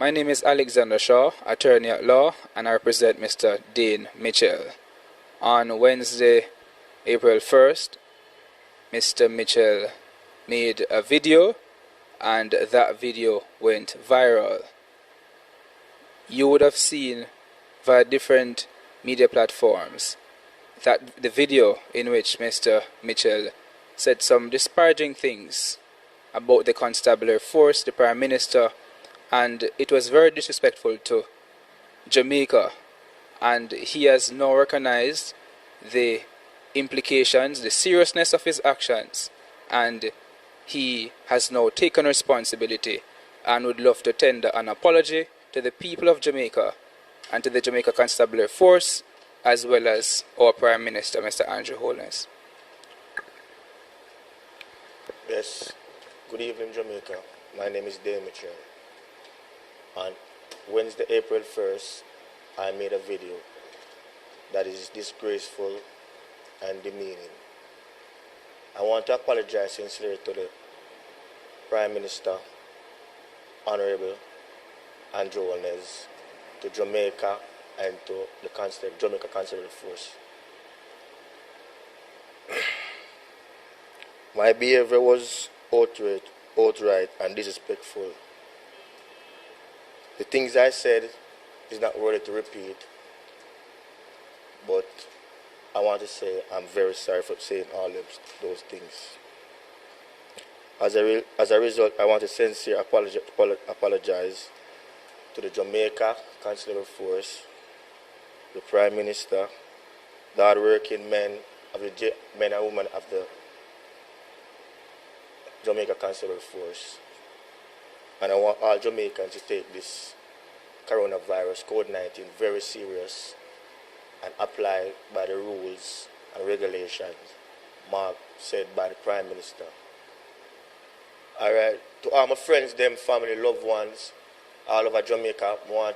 My name is Alexander Shaw, attorney at law, and I represent Mr. Dane Mitchell. On Wednesday, April 1st, Mr. Mitchell made a video, and that video went viral. You would have seen via different media platforms that the video in which Mr. Mitchell said some disparaging things about the constabulary force, the Prime Minister, and it was very disrespectful to Jamaica, and he has now recognized the implications, the seriousness of his actions, and he has now taken responsibility and would love to tender an apology to the people of Jamaica and to the Jamaica Constabulary Force, as well as our Prime Minister, Mr. Andrew Holness. Yes, good evening, Jamaica. My name is Dane Mitchell. On Wednesday, April 1st, I made a video that is disgraceful and demeaning. I want to apologize sincerely to the Prime Minister, Honorable Andrew Holness, to Jamaica and to the Jamaica Constabulary Force. My behavior was outright and disrespectful. The things I said is not worthy to repeat, but I want to say I'm very sorry for saying all those things. As a result, I want to sincerely apologize to the Jamaica Constabulary Force, the Prime Minister, the hard-working men and women of the Jamaica Constabulary Force. And I want all Jamaicans to take this coronavirus, COVID-19, very serious and apply by the rules and regulations said by the Prime Minister. All right, to all my friends, them family, loved ones, all over Jamaica, I want